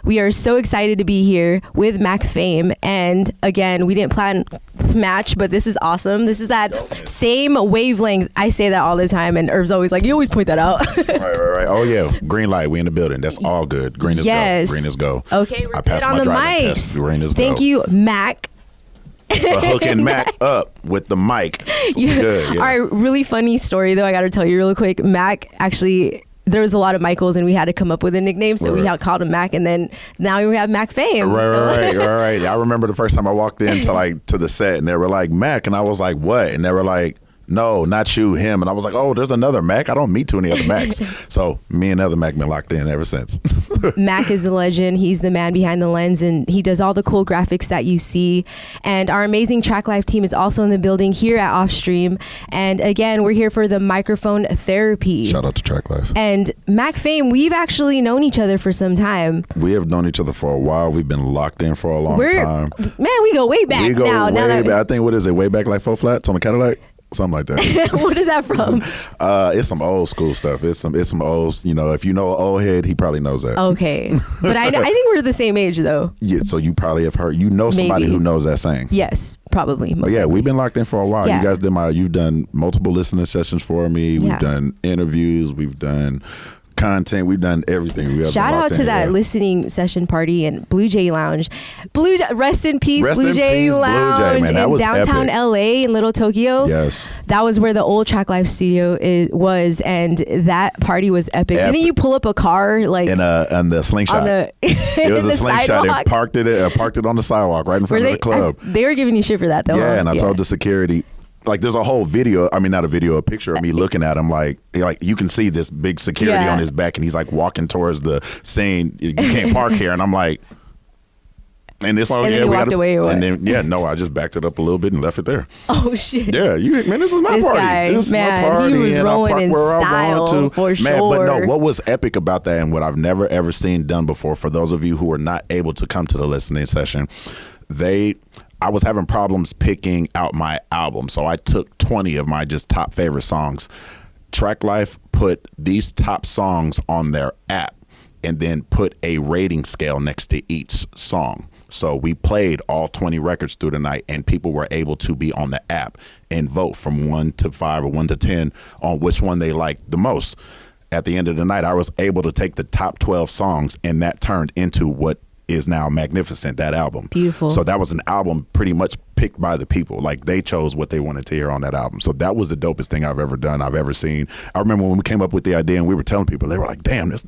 We are so excited to be here with Mac Fame. And again, we didn't plan to match, but this is awesome. This is that same wavelength. I say that all the time, and Irv's always like, you always point that out. Right. Oh, yeah. Green light. We in the building. That's all good. Green is go. Green is go. Okay, we're I passed good on my the driving mics. test. Green is Thank go. you, Mac. For hooking Mac up with the mic. So good, yeah. All right, really funny story, though. I got to tell you real quick. Mac actually... There was a lot of Michaels, and we had to come up with a nickname, so we called him Mac, and then now we have Mac Fame. Right. I remember the first time I walked into to the set, and they were like, Mac, and I was like, what? And they were like, no, not you, him. And I was like, oh, there's another Mac. I don't meet too many other Macs. So me and other Mac been locked in ever since. Mac is the legend. He's the man behind the lens, and he does all the cool graphics that you see. And our amazing Traklife team is also in the building here at Offstream. And again, we're here for the microphone therapy. Shout out to Traklife. And Mac Fame, we've actually known each other for some time. We have known each other for a while. We've been locked in for a long time. Man, we go way back. We go way back. I think, what is it? Way back like 4 flats on the Cadillac? Something like that. What is that from? It's some old school stuff. It's some old, if you know an old head, he probably knows that. Okay. But I think we're the same age, though. Yeah, so you probably have heard, somebody who knows that saying. Yes, probably. But yeah, we've been locked in for a while. Yeah. You guys you've done multiple listening sessions for me. We've done interviews. We've done content. We've done everything. Shout out to that listening session party in Blue Jay Lounge. Rest in peace, Blue Jay Lounge in downtown LA in Little Tokyo. Yes. That was where the old Traklife studio was, and that party was epic. Didn't you pull up a car like in the slingshot? It was a slingshot. It parked it on the sidewalk right in front of the club. They were giving you shit for that, though. Yeah, and I told the security, like, there's a whole video, not a video, a picture of me looking at him like you can see this big security on his back, and he's like walking towards the saying, you can't park here. And I'm like, and it's like, we walked away. And then, I just backed it up a little bit and left it there. Oh, shit. Yeah, this is my party. This is my party. He was rolling in style, for sure. Man, but no, what was epic about that, and what I've never ever seen done before, for those of you who are not able to come to the listening session, I was having problems picking out my album, so I took 20 of my just top favorite songs. Traklife put these top songs on their app and then put a rating scale next to each song. So we played all 20 records through the night, and people were able to be on the app and vote from 1 to 5 or 1 to 10 on which one they liked the most. At the end of the night, I was able to take the top 12 songs, and that turned into what is now Magnificent, that album. Beautiful. So that was an album pretty much picked by the people. Like, they chose what they wanted to hear on that album. So that was the dopest thing I've ever done, I've ever seen. I remember when we came up with the idea and we were telling people, they were like, damn, that's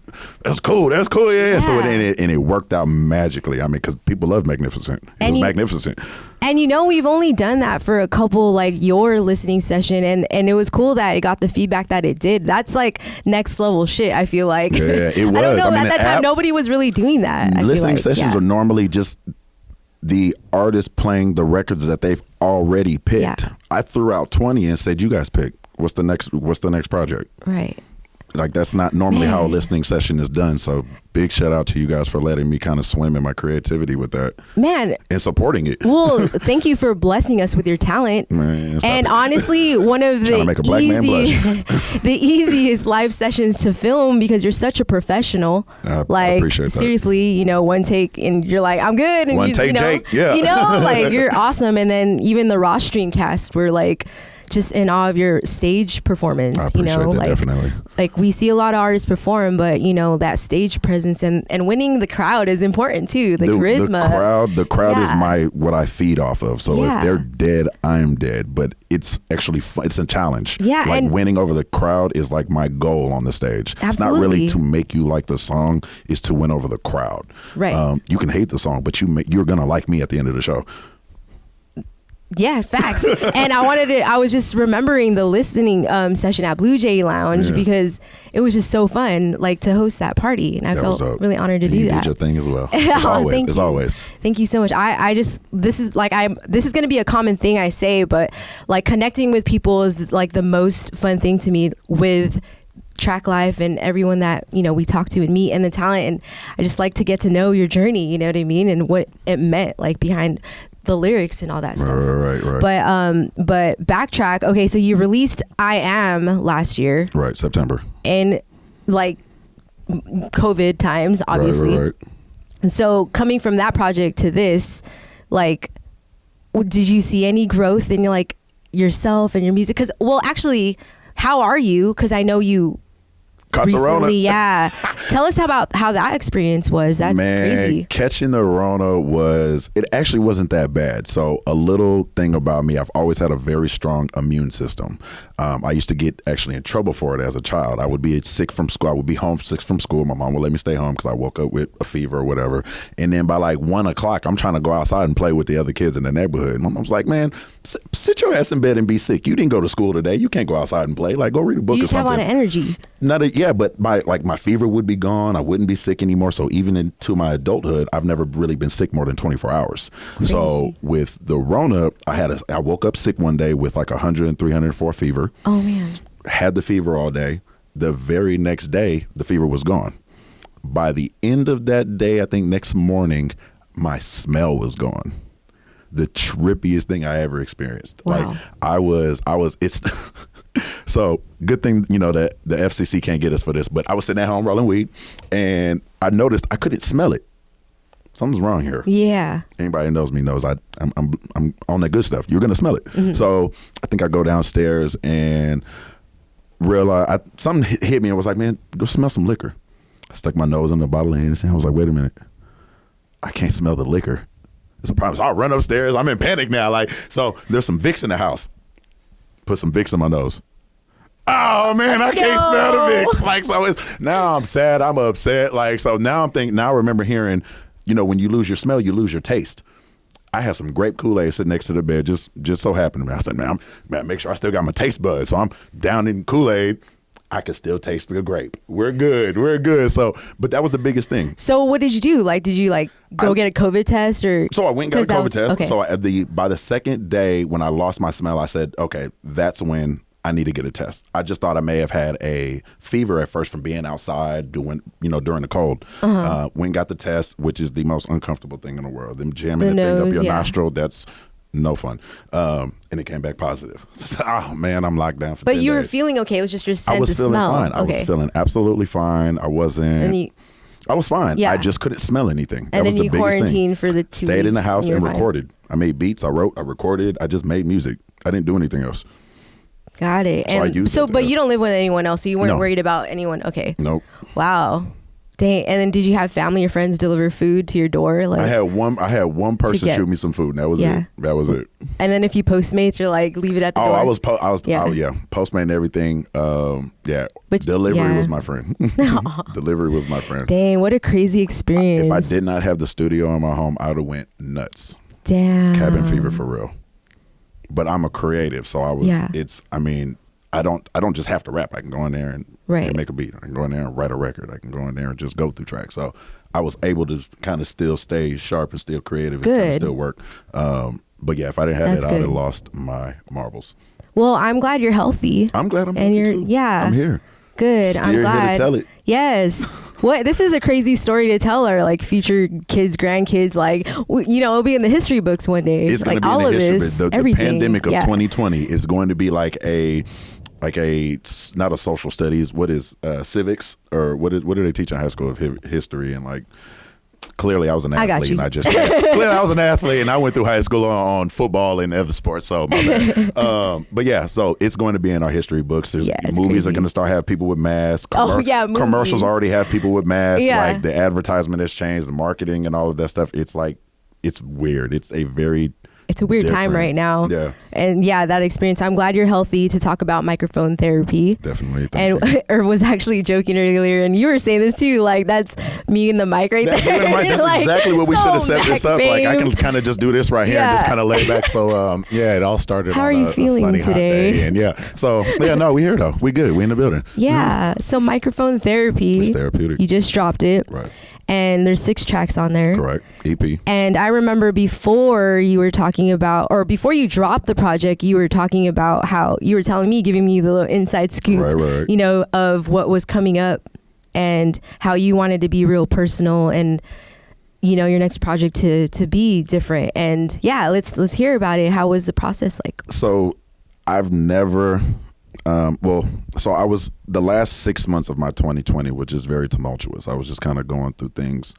cool. That's cool. Yeah. So it worked out magically. I mean, because people love Magnificent. It was magnificent. And we've only done that for a couple, like your listening session, and it was cool that it got the feedback that it did. That's like next level shit, I feel like. Yeah, it was. I don't know, at that time, nobody was really doing that. Listening sessions are normally just the artist playing the records that they've already picked. Yeah. I threw out 20 and said, you guys pick. What's the next project? Right. Like, that's not normally how a listening session is done. So big shout out to you guys for letting me kind of swim in my creativity with that. Man. And supporting it. Well, thank you for blessing us with your talent. Man, and honestly, one of the easiest live sessions to film, because you're such a professional. I appreciate that. Seriously, one take and you're like, I'm good. And one take, Jake. Yeah. Like, you're awesome. And then even the Raw Stream cast were like, just in awe of your stage performance. I appreciate that, definitely. Like, we see a lot of artists perform, but that stage presence and winning the crowd is important too. The charisma. The crowd is what I feed off of. So if they're dead, I'm dead. But it's actually fun. It's a challenge. Yeah, like, winning over the crowd is like my goal on the stage. Absolutely. It's not really to make you like the song. It's to win over the crowd. Right. You can hate the song, but you're gonna like me at the end of the show. Yeah, facts. And I was just remembering the listening session at Blue Jay Lounge because it was just so fun, like, to host that party. And I felt really honored to do that. You did your thing as well. As always. Thank you so much. This is going to be a common thing I say, but like, connecting with people is like the most fun thing to me with Traklife and everyone that we talk to and meet, and the talent. And I just like to get to know your journey, you know what I mean, and what it meant, like, behind the lyrics and all that stuff. Right. But backtrack. Okay, so you released I Am last year. Right, September. And like COVID times, obviously. Right. So coming from that project to this, like, did you see any growth in like yourself and your music? Because, well, actually, how are you? Because I know you caught the Rona. Yeah. Tell us about how that experience was. That's crazy. Catching the Rona it actually wasn't that bad. So a little thing about me, I've always had a very strong immune system. I used to get actually in trouble for it as a child. I would be sick from school. I would be home sick from school. My mom would let me stay home because I woke up with a fever or whatever. And then by like 1 o'clock, I'm trying to go outside and play with the other kids in the neighborhood. And my mom's like, man, sit your ass in bed and be sick. You didn't go to school today. You can't go outside and play. Like, go read a book or something. You used to have a lot of energy. But my fever would be gone. I wouldn't be sick anymore. So even into my adulthood, I've never really been sick more than 24 hours. Crazy. So with the Rona, I woke up sick one day with like 100, 304 fever. Oh man. Had the fever all day. The very next day, the fever was gone. By the end of that day, I think next morning, my smell was gone. The trippiest thing I ever experienced. Wow. Like it's so good thing, that the FCC can't get us for this, but I was sitting at home rolling weed and I noticed I couldn't smell it. Something's wrong here. Yeah. Anybody who knows me knows I'm on that good stuff. You're going to smell it. Mm-hmm. So I think I go downstairs and realize something hit me and was like, man, go smell some liquor. I stuck my nose in the bottle of Hennessy. I was like, wait a minute. I can't smell the liquor. It's a problem. So I run upstairs. I'm in panic now. So there's some Vicks in the house. Put some Vicks in my nose. Oh man, I can't smell the Vicks. Now I'm sad. I'm upset. So now I remember hearing, when you lose your smell, you lose your taste. I had some grape Kool-Aid sitting next to the bed. Just so happened to me. I said, man, make sure I still got my taste buds. So I'm down in Kool-Aid. I could still taste the grape. We're good. So, but that was the biggest thing. So what did you do? Did you go get a COVID test or? So I went and got a COVID test. Okay. So by the second day when I lost my smell, I said, okay, that's when I need to get a test. I just thought I may have had a fever at first from being outside during the cold. Uh-huh. Went and got the test, which is the most uncomfortable thing in the world. Them jamming the thing up your nostril, that's no fun. And it came back positive. So, oh man, I'm locked down for 10 days. But you were feeling okay. It was just your sense of smell. Fine. I was feeling absolutely fine. I wasn't. I was fine. Yeah. I just couldn't smell anything. And then you quarantined for the 2 weeks. Stayed in the house and recorded. I made beats. I wrote. I recorded. I just made music. I didn't do anything else. Got it. But you don't live with anyone else, so you weren't worried about anyone. Okay. Nope. Wow. Dang. And then did you have family or friends deliver food to your door? I had one person shoot me some food, and that was it. That was it. And then if you Postmates or leave it at the door? I was Postmate and everything. But delivery was my friend. Delivery was my friend. Dang, what a crazy experience. If I did not have the studio in my home, I would have went nuts. Damn. Cabin fever for real. But I'm a creative, so I was. Yeah. I don't just have to rap. I can go in there and make a beat. I can go in there and write a record. I can go in there and just go through tracks. So I was able to kind of still stay sharp and still creative and kind of still work. But yeah, if I didn't have that, I would have lost my marbles. Well, I'm glad you're healthy. I'm glad I'm healthy too. Yeah. I'm here. Good. Still I'm glad. Here to tell it. Yes. This is a crazy story to tell our future kids, grandkids. It'll be in the history books one day. It's going to be all in the of history books. The pandemic of 2020 is going to be like a not a social studies. What is civics or what do they teach in high school of history and Clearly, I was an athlete, and clearly I was an athlete, and I went through high school on football and other sports. So my bad. But yeah, so it's going to be in our history books. Movies crazy. Are going to start have people with masks. Commercials already have people with masks. Yeah. The advertisement has changed, the marketing and all of that stuff. It's it's weird. It's a weird time right now. Yeah. And that experience. I'm glad you're healthy to talk about microphone therapy. Definitely. Irv was actually joking earlier, and you were saying this too. That's me and the mic right there. That's exactly what we should have set this up. I can kind of just do this right here and just kind of lay back. So it all started. How are you feeling sunny, today? And we here though. We good. We in the building. Yeah. So microphone therapy. It's therapeutic. You just dropped it. Right. And there's 6 tracks on there. Correct. EP. And I remember before you were talking about, or before you dropped the project, you were talking about how you were giving me the little inside scoop, right. Of what was coming up and how you wanted to be real personal and, your next project to be different. And let's hear about it. How was the process like? So I've never... so I was the last 6 months of my 2020, which is very tumultuous. I was just kind of going through things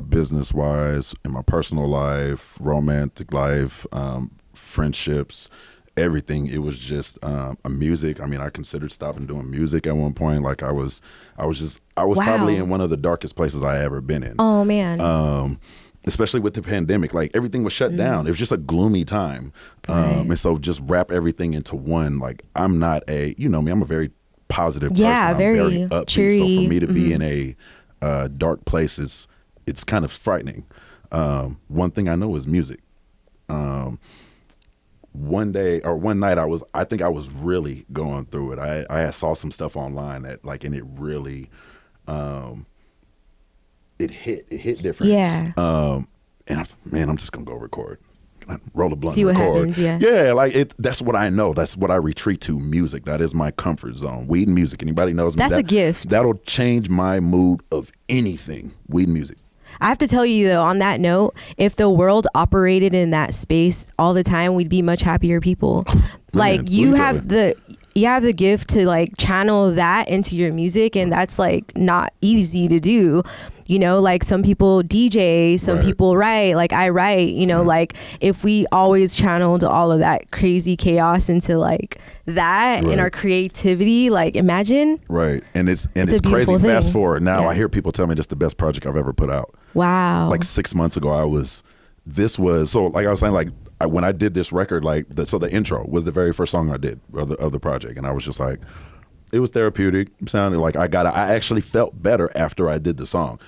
business wise, in my personal life, romantic life, friendships, everything. It was just a music. I mean, I considered stopping doing music at one point. Like I was probably in one of the darkest places I ever been in. Oh man. Especially with the pandemic, like everything was shut down. It was just a gloomy time. And so just wrap everything into one. Like I'm not you know me, I'm a very positive person. I'm very upbeat. Cheery. So for me to be in a dark place it's kind of frightening. One thing I know is music. One night I think I was really going through it. I saw some stuff online that like, and it really, it hit different. Yeah. And I was like, man, I'm just gonna go record. Roll a blunt, see what record. happens. Yeah. Yeah, like that's what I know. That's what I retreat to. Music. That is my comfort zone. Weed and music. Anybody knows me? That's a gift. That'll change my mood of anything. Weed and music. I have to tell you though, on that note, if the world operated in that space all the time, we'd be much happier people. Like you have the gift to like channel that into your music, and that's like not easy to do. You know, like some people DJ, some people write, like I write, you know, like if we always channeled all of that crazy chaos into like that in our creativity, like imagine. Right. And it's crazy. thing. Fast forward now, I hear people tell me this is the best project I've ever put out. Wow. Like 6 months ago, so like I was saying, like when I did this record, like the intro was the very first song I did of the project. And I was just like, it was therapeutic. It sounded like I actually felt better after I did the song.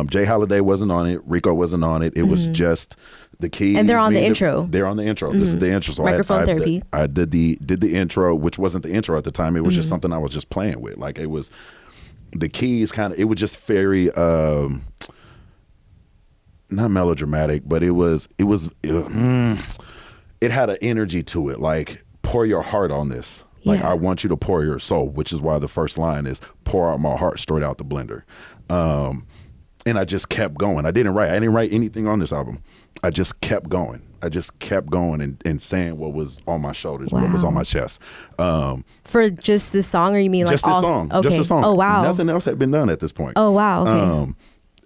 Jay Holiday wasn't on it. Rico wasn't on it. It was just the keys. And they're on the intro. They're on the intro. This is the intro. So Microphone therapy. I did the intro, which wasn't the intro at the time. It was just something I was just playing with. Like it was the keys it was just very not melodramatic, but it had an energy to it. Like pour your heart on this. Like I want you to pour your soul, which is why the first line is pour out my heart straight out the blender. And I just kept going. I didn't write anything on this album. I just kept going. And saying what was on my shoulders, what was on my chest. For just this song, or you mean like just this song? Okay. Just a song. Oh wow. Nothing else had been done at this point. Oh wow. Okay.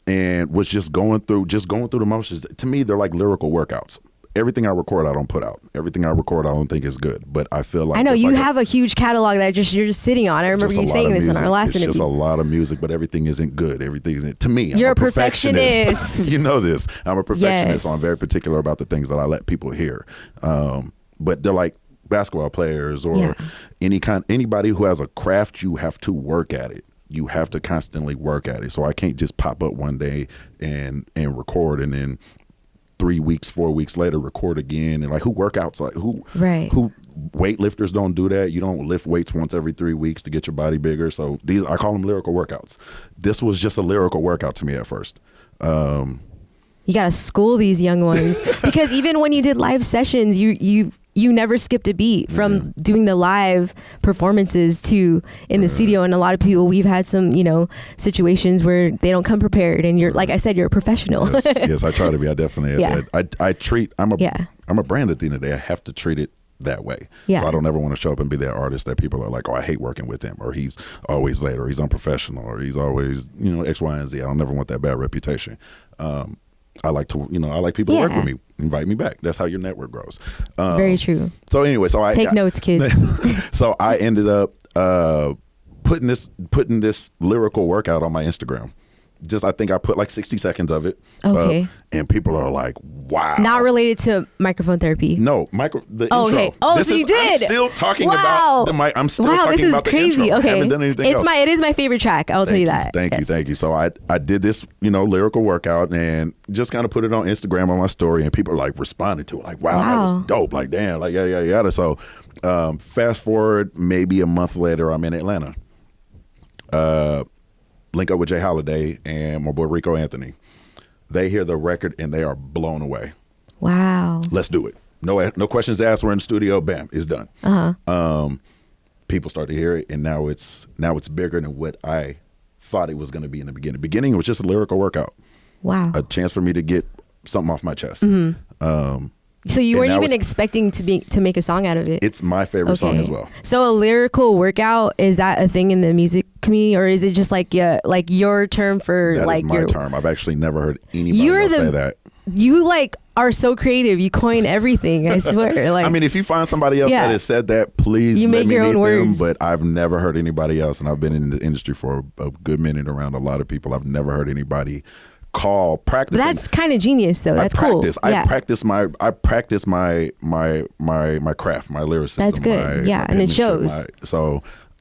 And was just going through the motions. To me, they're like lyrical workouts. Everything I record, I don't put out. Everything I record, I don't think is good. But I feel like I know you have a huge catalog that you're just sitting on. I remember you saying this in our last interview. It's just a lot of music, but everything isn't good. Everything isn't. To me, you're a perfectionist. You know this. I'm a perfectionist, so I'm very particular about the things that I let people hear. But they're like basketball players or anybody who has a craft. You have to work at it. You have to constantly work at it. So I can't just pop up one day and record and then 3 weeks, 4 weeks later, record again. And like who workouts, like who weightlifters don't do that. You don't lift weights once every 3 weeks to get your body bigger. So I call them lyrical workouts. This was just a lyrical workout to me at first. You got to school these young ones because even when you did live sessions, you never skipped a beat from doing the live performances to in the studio. And a lot of people, we've had some, situations where they don't come prepared, and you're, like I said, you're a professional. Yes, I try to be. I definitely I'm a brand at the end of the day. I have to treat it that way. Yeah. So I don't ever want to show up and be that artist that people are like, oh, I hate working with him, or he's always late, or he's unprofessional, or he's always, X, Y, and Z. I don't never want that bad reputation. I like to, I like people to work with me, invite me back. That's how your network grows. Very true. So anyway, take notes, kids. So I ended up putting this lyrical workout on my Instagram. I think I put like 60 seconds of it. Okay. And people are like, wow. Not related to microphone therapy. No, the intro. Okay. Oh, so you did. I'm still talking about the mic. I'm still talking about the crazy. intro. Okay. I haven't done anything else. It is my favorite track. I'll tell you that. Thank you. So I did this, lyrical workout and just kind of put it on Instagram on my story, and people are like responding to it. Like, wow. That was dope. Like, damn, like, yada. So fast forward maybe a month later, I'm in Atlanta. Link up with Jay Holiday and my boy Rico Anthony. They hear the record and they are blown away. Wow. Let's do it. No questions asked. We're in the studio. Bam, it's done. People start to hear it, and now it's bigger than what I thought it was going to be in the beginning. Beginning, it was just a lyrical workout. Wow. A chance for me to get something off my chest. So you And weren't that even was- expecting to make a song out of it. It's my favorite song as well. So a lyrical workout, is that a thing in the music community, or is it just like your term for That like is my your term. I've actually never heard anybody else say that. You like are so creative. You coin everything. I swear. Like I mean, if you find somebody else Yeah. that has said that, please You let make me your meet own them. words. But I've never heard anybody else, and I've been in the industry for a good minute around a lot of people. I've never heard anybody call practicing. that's kind of genius, though. That's I practice cool. I practice my craft, my lyricism. That's good. my And it penmanship, shows.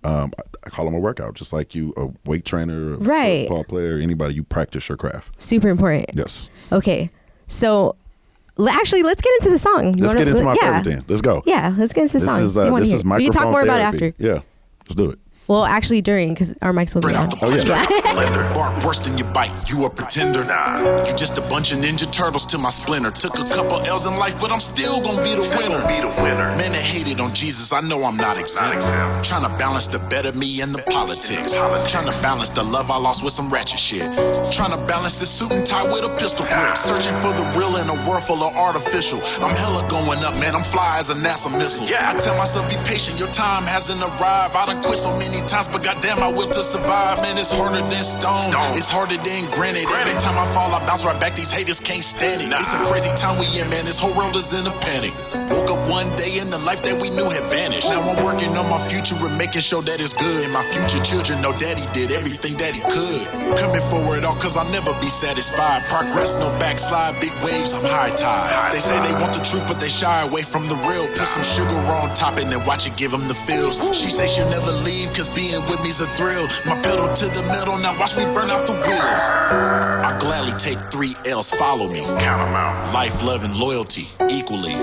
I call them a workout, just like you, a weight trainer, a Right. football player, anybody. You practice your craft. Super important. Yes. Okay, so actually, let's get into the song. Let's get into my favorite thing. Let's go. Yeah, let's get into the song. This You wanna is hear it. microphone We can talk more about it therapy. after. Yeah, let's do it. Well, actually, during, because our mics will be on. Oh yeah. Bark worse than you bite, you a pretender. You just a bunch of Ninja Turtles to my splinter. Took a couple L's in life, but I'm still gonna be the winner. Man that hated on Jesus, I know I'm not exempt. Trying to balance the better me and the politics. Trying to balance the love I lost with some ratchet shit. Trying to balance this suit and tie with a pistol grip. Searching for the real in a world full of artificial. I'm hella going up, man, I'm fly as a NASA missile. I tell myself, be patient, your time hasn't arrived. I done quit so many times, but goddamn, I will to survive. Man, it's harder than stone. It's harder than granite. Every time I fall, I bounce right back. These haters can't stand it. It's a crazy time we in, man. This whole world is in a panic. Woke up one day and the life that we knew had vanished. Now I'm working on my future and making sure that it's good. And my future children know daddy did everything that he could. Coming forward all cause I'll never be satisfied. Progress, no backslide, big waves, I'm high tide. They say they want the truth, but they shy away from the real. Put some sugar on top and then watch it give them the feels. She say she'll never leave cause being with me's a thrill. My pedal to the metal, now watch me burn out the wheels. I gladly take 3 L's, follow me. Count 'em out. Life, love, and loyalty equally.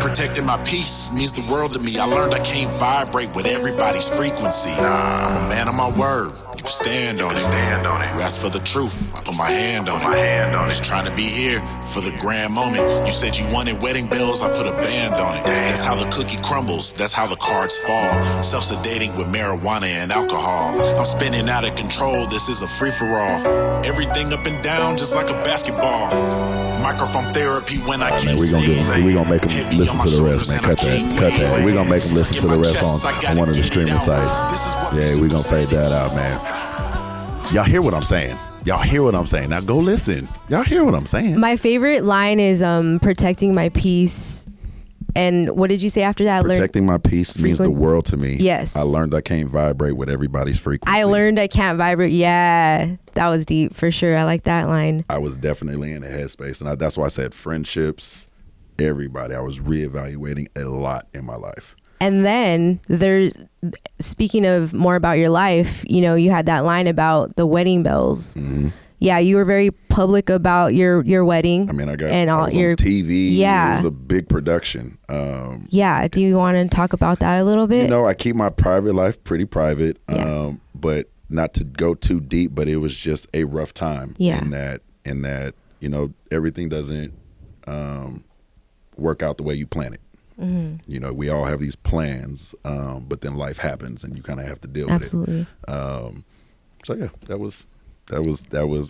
Protecting my peace means the world to me. I learned I can't vibrate with everybody's frequency. I'm a man of my word. You stand on it. You ask for the truth. I put my hand on it. Just trying to be here for the grand moment. You said you wanted wedding bells. I put a band on it. That's how the cookie crumbles. That's how the cards fall. Self-sedating with marijuana and alcohol. I'm spinning out of control. This is a free-for-all. Everything up and down just like a basketball. Microphone therapy when I can't see. We gonna make them listen to the rest, man. Cut that. We gonna make them listen to the rest on one of the streaming sites. Yeah, we gonna fade that out, man. Y'all hear what I'm saying? Now go listen. Y'all hear what I'm saying? My favorite line is protecting my peace. And what did you say after that? Protecting my peace means the world to me. Yes. I learned I can't vibrate with everybody's frequency. I learned I can't vibrate. Yeah, that was deep for sure. I like that line. I was definitely in a headspace, and that's why I said friendships, everybody. I was reevaluating a lot in my life. And then speaking of more about your life, you had that line about the wedding bells. Mm-hmm. Yeah, you were very public about your wedding. I mean, I was your on TV. Yeah, it was a big production. Yeah, do you want to talk about that a little bit? I keep my private life pretty private, Yeah. but not to go too deep. But it was just a rough time. Yeah. In that everything doesn't work out the way you plan it. Mm-hmm. We all have these plans, but then life happens, and you kind of have to deal Absolutely. with it. So yeah, that was.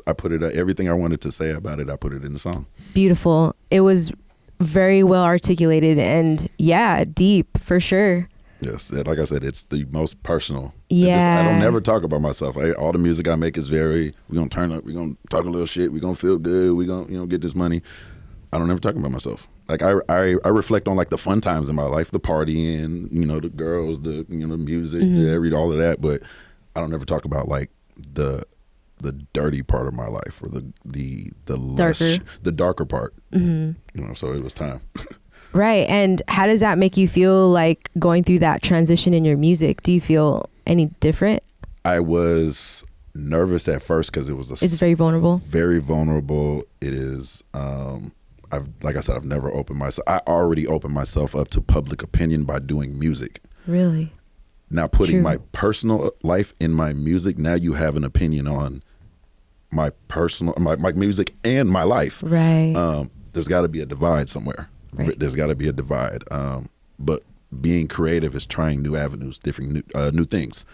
I put it. Everything I wanted to say about it, I put it in the song. Beautiful. It was very well articulated and deep for sure. Yes, like I said, it's the most personal. Yeah. I don't never talk about myself. All the music I make is very. We're gonna turn up. We're gonna talk a little shit. We're gonna feel good. We're gonna get this money. I don't ever talk about myself. Like I reflect on like the fun times in my life, the partying, the girls, the music, all of that. But I don't ever talk about like the dirty part of my life or the darker part. Mm-hmm. So it was time. Right. And how does that make you feel, like going through that transition in your music? Do you feel any different? I was nervous at first because it's very vulnerable. Very vulnerable. It is. Like I said, I've never opened myself. I already opened myself up to public opinion by doing music. Really? Now putting my personal life in my music, now you have an opinion on my personal, my music and my life. Right. There's got to be a divide somewhere. Right. There's got to be a divide. But being creative is trying new avenues, different new things,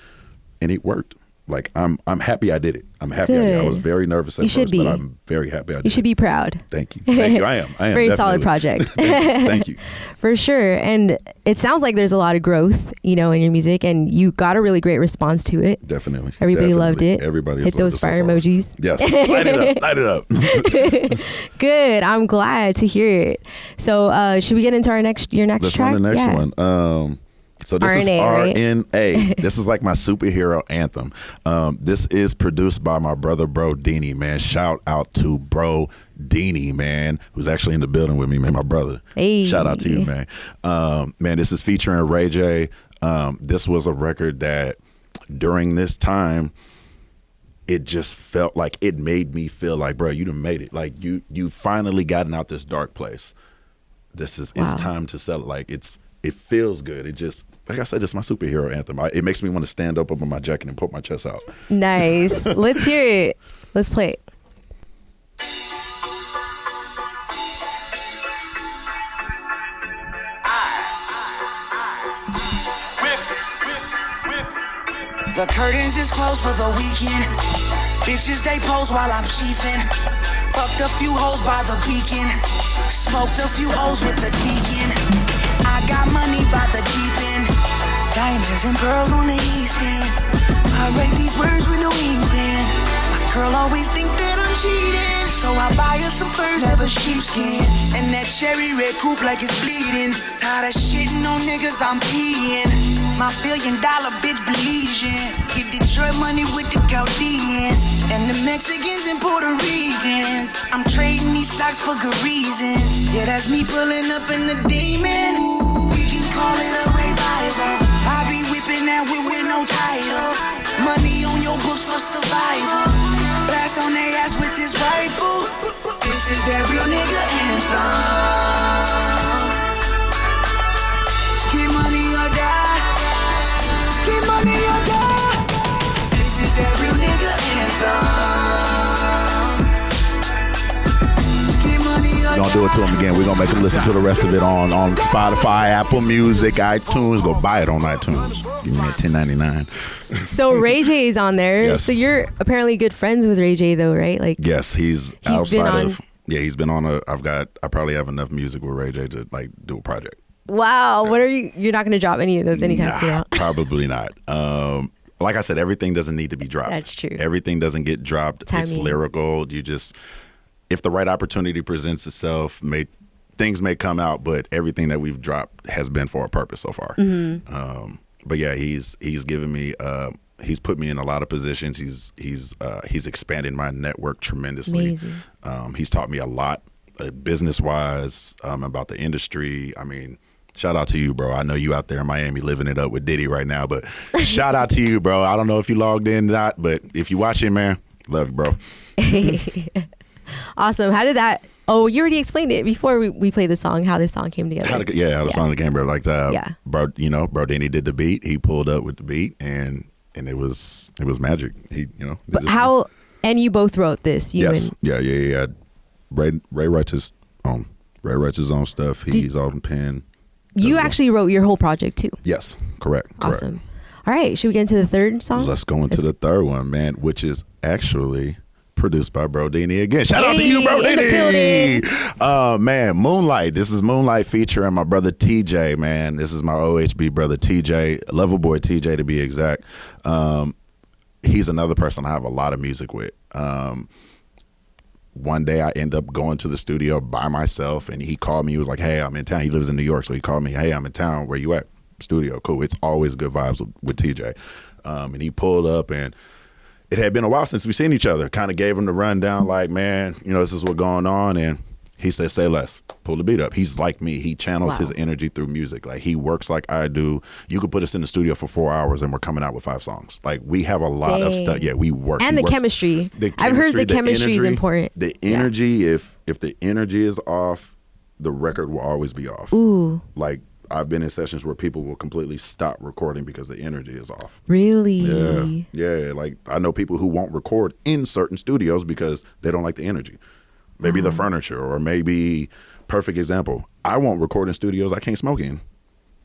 and it worked. like I'm happy I did it. I'm happy I did it. I was very nervous at first, but I'm very happy I did it. You should be proud. Thank you. Thank you. I am. Very definitely. solid project. Thank you. For sure. And it sounds like there's a lot of growth, in your music, and you got a really great response to it. Definitely. Everybody loved it. Everybody hit those fire emojis. Yes. Light it up. Light it up. Good. I'm glad to hear it. So should we get into your next track? Let's run the next one. So this is RNA. Right? This is like my superhero anthem. This is produced by my brother, Bro Deanie, man. Shout out to Bro Deanie, man, who's actually in the building with me, man, my brother. Hey. Shout out to you, man. Man, this is featuring Ray J. This was a record that during this time, it just felt like it made me feel like, bro, you done made it. Like you finally gotten out this dark place. It's time to sell it. Like it feels good. It just, like I said, it's my superhero anthem. It makes me want to stand up on my jacket and put my chest out. Nice. Let's hear it. Let's play it. The curtains is closed for the weekend. Bitches, they pose while I'm chiefin'. Fucked a few hoes by the beacon. Smoked a few hoes with the deacon. I got money by the deep end. Diamonds and pearls on the east end. I write these words with no ink pen. My girl always thinks that I'm cheating, so I buy her some furs, have a sheepskin, and that cherry red coupe like it's bleeding. Tired of shitting on niggas, I'm peeing. My $1 billion bitch Belizean. Get Detroit money with the Gaudians and the Mexicans and Puerto Ricans. I'm trading these stocks for good reasons. Yeah, that's me pulling up in the demon. Ooh, we can call it a revival. I be whipping that whip with no title. Money on your books for survival. Blast on their ass with this rifle. This is that real nigga anthem. Get money or die. Get money or die. This is that real nigga anthem. Get money or die. We're gonna do it to him again. We're gonna make him listen to the rest of it on Spotify, Apple Music, iTunes. Go buy it on iTunes. Give me a $10.99. So Ray J is on there. Yes. So you're apparently good friends with Ray J though, right? Like yes, he's outside been on. of. Yeah, he's been on I probably have enough music with Ray J to like do a project. Wow, what are you're not going to drop any of those anytime soon out? Probably not. Like I said, everything doesn't need to be dropped. That's true. Everything doesn't get dropped. Timing. It's lyrical. If the right opportunity presents itself, things may come out, but everything that we've dropped has been for a purpose so far. Mm-hmm. But yeah, he's given me, he's put me in a lot of positions. He's expanded my network tremendously. Amazing. He's taught me a lot, business-wise, about the industry. I mean, shout out to you, bro. I know you out there in Miami living it up with Diddy right now, but shout out to you, bro. I don't know if you logged in or not, but if you watching, man, love you, bro. Awesome. How did that? Oh, you already explained it before we played the song. How this song came together. How the song came, bro. Like that, bro. Bro, Danny did the beat. He pulled up with the beat, and it was magic. He, But how? And you both wrote this. Yes. Yeah. Ray writes his own. Ray writes his own stuff. He's all in pen. You actually wrote your whole project too. Yes, correct. Awesome. All right, should we get into the third song? Let's go into the third one, man, which is actually produced by Bro Deanie again. Shout out to you, Bro Deanie. Man, Moonlight. This is Moonlight featuring my brother TJ, man. This is my OHB brother TJ, Level Boy TJ to be exact. He's another person I have a lot of music with. One day I end up going to the studio by myself, and he called me. He was like, hey, I'm in town. He lives in New York, so he called me, hey, I'm in town. Where you at? Studio. Cool. It's always good vibes with TJ. And he pulled up, and it had been a while since we seen each other. Kind of gave him the rundown, like, man, this is what's going on. And he said, say less. Pull the beat up. He's like me. He channels his energy through music. Like, he works like I do. You could put us in the studio for 4 hours, and we're coming out with 5 songs. Like, we have a lot of stuff. Yeah, we work. And chemistry. I've heard the chemistry is important. The energy, if the energy is off, the record will always be off. Ooh. Like, I've been in sessions where people will completely stop recording because the energy is off. Really? Yeah. Like, I know people who won't record in certain studios because they don't like the energy. Maybe the furniture, or maybe, perfect example, I won't record in studios I can't smoke in.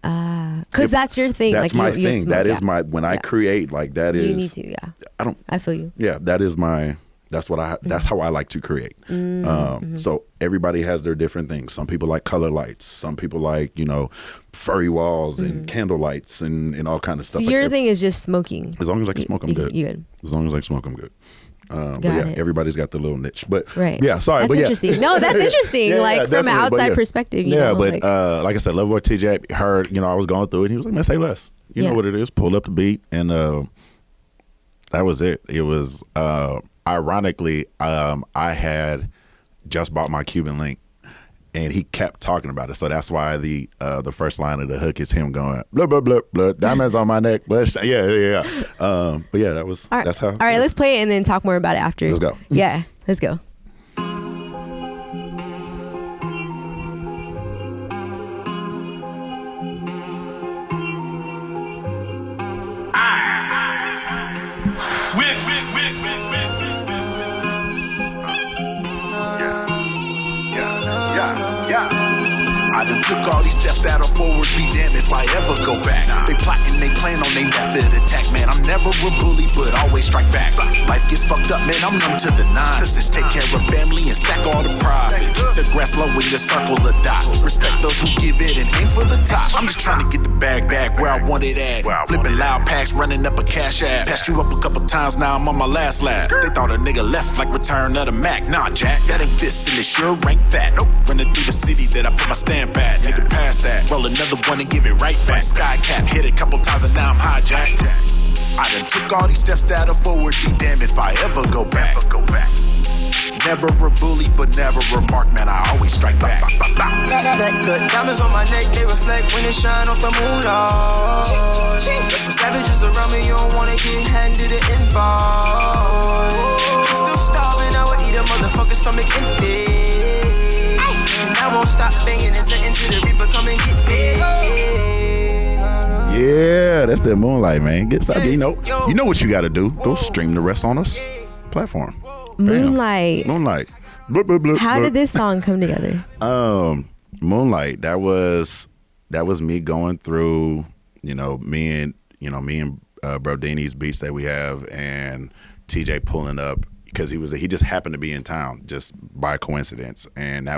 Because that's your thing. That's like my you thing. smoke, That is my, when I create, like that is. You need to, yeah. I feel you. Yeah, that is my, that's how I like to create. So everybody has their different things. Some people like color lights. Some people like, furry walls and candle lights and all kind of stuff. So your thing is just smoking. As long as I can smoke, I'm good. You good. As long as I can smoke, I'm good. But yeah, everybody's got the little niche. But right. Yeah, sorry. That's interesting. No, that's interesting. From an outside perspective. Like I said, Loverboy TJ heard, I was going through it. And he was like, man, say less. You know what it is. Pull up the beat. And that was it. It was, ironically, I had just bought my Cuban link. And he kept talking about it, so that's why the first line of the hook is him going blah blah blah blah, diamonds on my neck, blah. But yeah, that's how. All right, let's play it and then talk more about it after. Let's go. Yeah, let's go. I done took all these steps that'll forward, be damned if I ever go back. They plotting, they plan on their method attack, man. I'm never a bully, but always strike back. Life gets fucked up, man, I'm numb to the nonsense. Take care of family and stack all the profits. The grass low when you circle the dot. Respect those who give it and aim for the top. I'm just trying to get the bag back where I want it at. Flipping loud packs, running up a cash app. Passed you up a couple times, now I'm on my last lap. They thought a nigga left like Return of the Mac. Nah, Jack, that ain't this and it sure ain't that. Running through the city that I put my stamp at. Nigga, pass that. Roll another one and give it right back. Sky cap, hit it a couple times and now I'm hijacked. I done took all these steps that'll forward, be damned if I ever go back. Never a bully, but never a mark, man, I always strike back. Good diamonds on my neck, they reflect when it shine off the moonlight. Got some savages around me, you don't wanna get handed an invite. Still starving, I would eat a motherfucker's stomach empty. And I won't stop banging and setting to the reaper, come and get me. Yeah, that's that Moonlight, man. Get something, you know what you got to do. Go stream the rest on us platform. Moonlight. Moonlight. Blah, blah, blah, How did this song come together? Moonlight. That was me going through, me and Brodini's beats that we have, and TJ pulling up because he just happened to be in town just by coincidence, and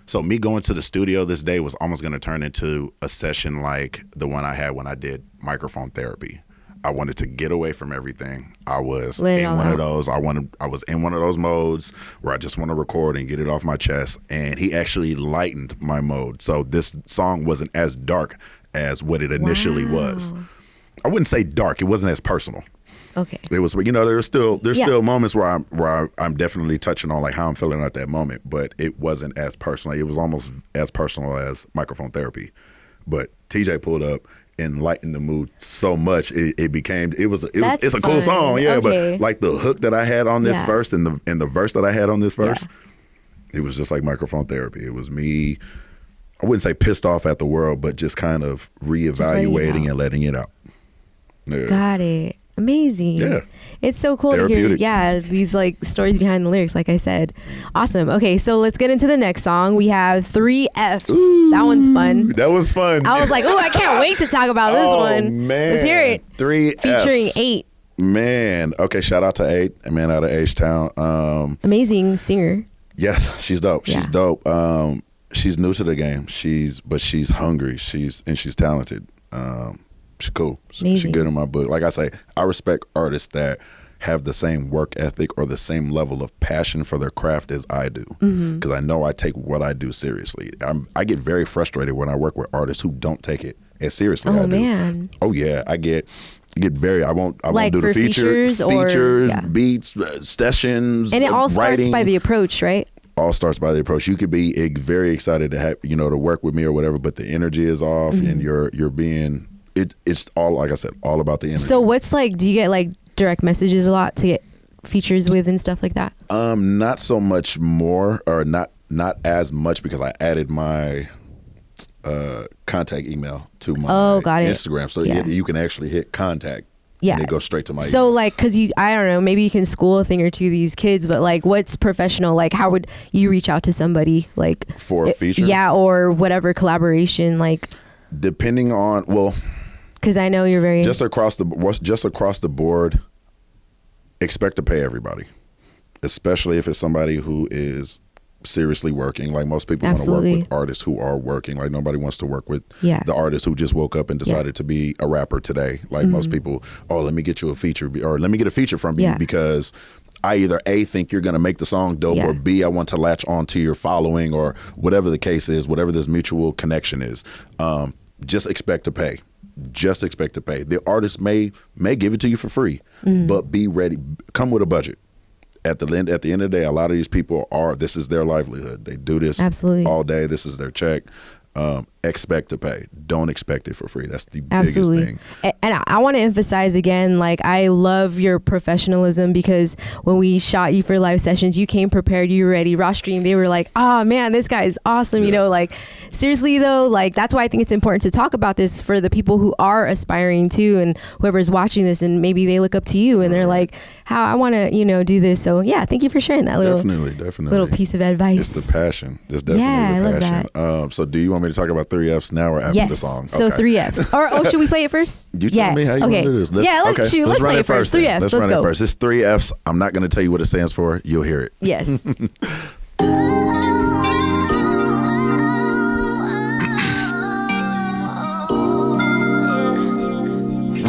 so me going to the studio this day was almost going to turn into a session like the one I had when I did microphone therapy. I wanted to get away from everything. I was in one of those. I was in one of those modes where I just want to record and get it off my chest. And he actually lightened my mode. So this song wasn't as dark as what it initially was. I wouldn't say dark. It wasn't as personal. Okay. It was, there's still moments where I'm definitely touching on like how I'm feeling at that moment, but it wasn't as personal. It was almost as personal as microphone therapy. But TJ pulled up and lightened the mood so much it's a cool song, yeah. Okay. But like the hook that I had on this verse and the verse that I had on this verse, it was just like microphone therapy. It was me, I wouldn't say pissed off at the world, but just kind of reevaluating and letting it out. Yeah. Got it. Amazing. Yeah. It's so cool to hear, these like stories behind the lyrics, like I said. Awesome. Okay, so let's get into the next song. We have 3 Fs. Ooh, that one's fun. That was fun. I was like, I can't wait to talk about this one. Man. Let's hear it. 3 Featuring Fs. 8. 8. Man. Okay, shout out to 8, a man out of H-Town. Amazing singer. Yes, she's dope. She's dope. She's new to the game. But she's hungry. She's talented. She's cool. She's good in my book. Like I say, I respect artists that have the same work ethic or the same level of passion for their craft as I do. Because I know I take what I do seriously. I get very frustrated when I work with artists who don't take it as seriously as I do. Man. Oh yeah, I get very. I won't do the features, beats, sessions, and it all starts by the approach, right? All starts by the approach. You could be very excited to have to work with me or whatever, but the energy is off, and you're being. It's all, like I said, all about the energy. So what's like, do you get like direct messages a lot to get features with and stuff like that? Not so much more, or not as much, because I added my contact email to my Instagram. So you can actually hit contact Yeah. And they go straight to my So email. like, cause I don't know, maybe you can school a thing or two of these kids, but like what's professional? Like how would you reach out to somebody like For a feature? Yeah. Or whatever collaboration, like. Depending on, well. Cause I know you're very. Just across the board, expect to pay everybody. Especially if it's somebody who is seriously working. Like most people want to work with artists who are working. Like nobody wants to work with the artist who just woke up and decided to be a rapper today. Like most people, let me get you a feature, or let me get a feature from you because I either A, think you're going to make the song dope, or B, I want to latch onto your following, or whatever the case is, whatever this mutual connection is. Just expect to pay. Just expect to pay. The artist may give it to you for free, but be ready. Come with a budget. At the end of the day, a lot of these people this is their livelihood. They do this all day. This is their check. Expect to pay. Don't expect it for free. That's the biggest thing. And I want to emphasize again, like I love your professionalism, because when we shot you for live sessions, you came prepared, you were ready. Raw stream, they were like, oh man, this guy is awesome. You know, like seriously though, like that's why I think it's important to talk about this for the people who are aspiring to, and whoever's watching this, and maybe they look up to you and they're like, how I want to, do this. So yeah, thank you for sharing that definitely little piece of advice. It's the passion. It's definitely the passion. I love that. So do you want me to talk about 3Fs now or after the song? So 3Fs. Or should we play it first? You tell me how you want to do this. Let's play it first. 3Fs. Let's run it first. It's 3Fs. I'm not going to tell you what it stands for. You'll hear it. Yes. We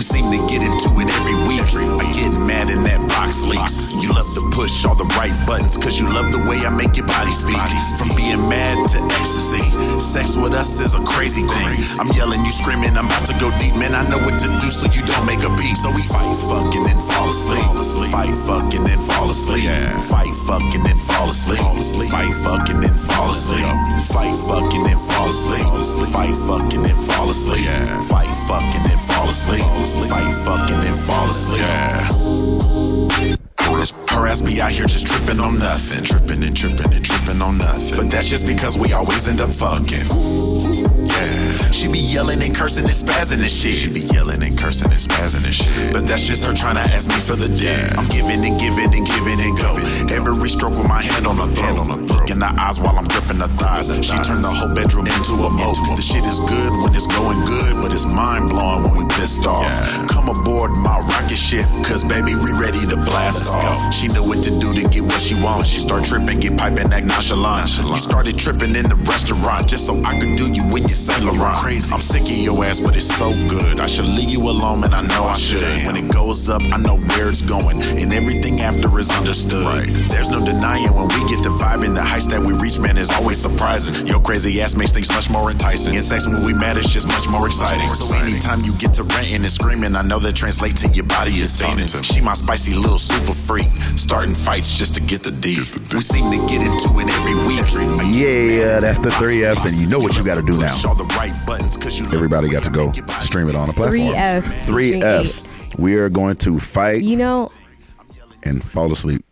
seem to get into it every week. I get mad in that box leaks. You love to push all the right buttons, cause you love the way I make your body speak. From being mad to ecstasy, sex with us is a crazy thing. I'm yelling, you screaming, I'm about to go deep. Man, I know what to do so you don't make a beat. So we fight, fucking, and fall asleep. Fight, fucking, and fall asleep. Fight, fucking, and fall asleep. Fight, fucking, and fall asleep. Fight, fucking, and fall asleep. Fight, fucking, and fall asleep. Fight, fucking, and fall asleep. Fight, fucking, and fall asleep. Her ass be out here just tripping on nothing. Tripping and tripping and tripping on nothing. But that's just because we always end up fucking. Yeah. She be yelling and cursing and spazzing and shit. She be yelling and cursing and spazzing and shit. But that's just her trying to ask me for the dick. I'm giving and giving and giving and go. Every stroke with my hand on her throat. Look in the eyes while I'm gripping her thighs. She turned the whole bedroom into a moat. The shit is good when it's going good, but it's mind blowing when we pissed off. Come aboard my rocket ship, cause baby we ready to blast off. She knew what to do to get what she wants. She start tripping, get piping, act nonchalant. You started tripping in the restaurant just so I could do you when you Saint Laurent. Crazy. I'm sick of your ass, but it's so good. I should leave you alone, and I know I should. When it goes up, I know where it's going, and everything after is understood. There's no denying when we get to vibing. The heights that we reach, man, is always surprising. Your crazy ass makes things much more enticing. And sex when we mad, it's just much more exciting. So anytime you get to ranting and screaming, I know that translates to your body is feeding. She my spicy little super freak, starting fights just to get the D. We seem to get into it every week. Yeah, that's the 3Fs, and you know what you got to do now. Everybody got to go stream it on a platform. 3Fs. 3Fs. We are going to fight and fall asleep.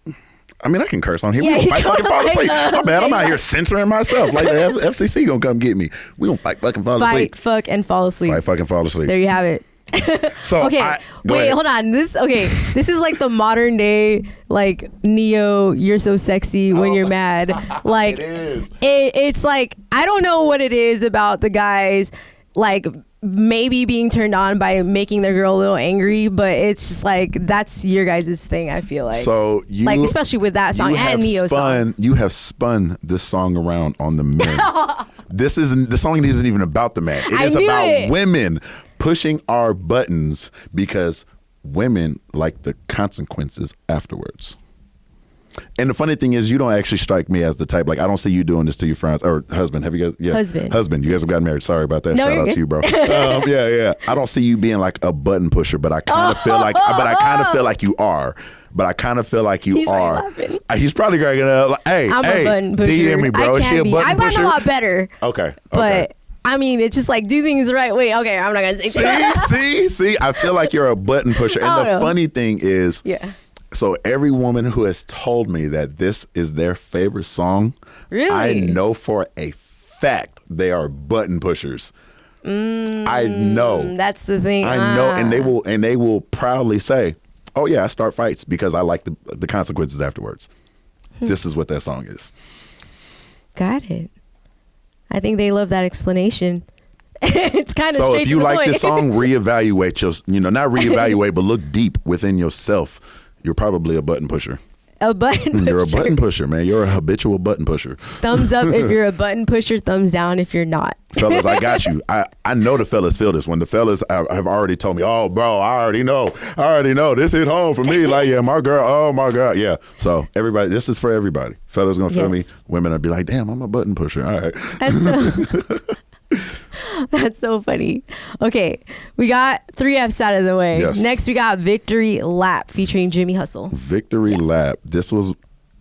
I mean, I can curse on here. We gonna fight, fucking fall asleep. My bad. I'm out here censoring myself. Like the FCC gonna come get me. We gonna fight, fucking fall asleep. Fight, fuck, and fall asleep. Fight, fucking fall asleep. There you have it. So okay, wait, hold on. This is like the modern day, like Neo. You're so sexy when you're mad. Like it is. It's like I don't know what it is about the guys, like maybe being turned on by making their girl a little angry, but it's just like that's your guys' thing. I feel like so you like especially with that song and Neo's song. You have spun this song around on the men. The song isn't even about the man. It is about women pushing our buttons because women like the consequences afterwards. And the funny thing is, you don't actually strike me as the type, like, I don't see you doing this to your friends or husband. Have you guys? Yeah. Husband. You guys have gotten married. Sorry about that. No, shout out to you, bro. Yeah. I don't see you being like a button pusher, but I kind of feel like, you are. But I kind of feel like you are. He's probably cracking up. Like, hey, I'm a button pusher. DM me, bro. Is she a button pusher? I've gotten a lot better. Okay. But I mean, it's just like do things the right way. Okay, I'm not gonna say. See. I feel like you're a button pusher. And the funny thing is, so every woman who has told me that this is their favorite song, really, I know for a fact they are button pushers. I know. That's the thing. I know, and they will proudly say, "Oh yeah, I start fights because I like the consequences afterwards." This is what that song is. Got it. I think they love that explanation. It's kind of so straight if you to the like point. this song, reevaluate not reevaluate, but look deep within yourself. You're probably a button pusher. A button pusher. You're a button pusher, man. You're a habitual button pusher. Thumbs up if you're a button pusher. Thumbs down if you're not. Fellas, I got you. I know the fellas feel this. When the fellas have already told me, "Oh, bro, I already know. This hit home for me." Like, yeah, my girl. Oh my God, yeah. So everybody, this is for everybody. Fellas gonna feel me. Women will be like, "Damn, I'm a button pusher." All right. That's so funny. Okay, we got 3 F's out of the way. Yes. Next, we got Victory Lap featuring Jimmy Hustle. Victory Lap. This was